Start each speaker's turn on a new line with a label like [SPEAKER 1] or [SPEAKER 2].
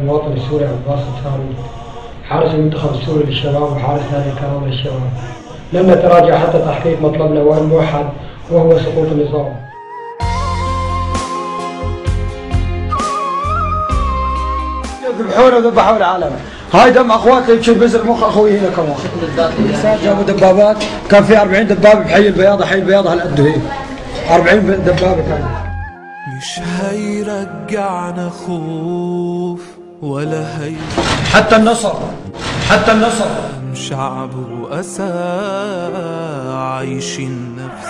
[SPEAKER 1] المواطن السوري عباس الثاني، حارس المنتخب السوري للشباب وحارس نادي الكرامة للشباب. لن نتراجع حتى تحقيق مطلبنا الموحد وهو سقوط النظام.
[SPEAKER 2] ذبحونا وذبحوا العالم. هاي دم اخواتي تشوف بزر مخ اخوي هنا كمان. جابوا دبابات، كان في 40 دبابه بحي البياضه، حي البياضه هالقد هيك. 40 دبابه كانت.
[SPEAKER 3] مش هيرجعنا خوف ولا هي
[SPEAKER 2] حتى النصر
[SPEAKER 3] شعب وأسى عايشين نفس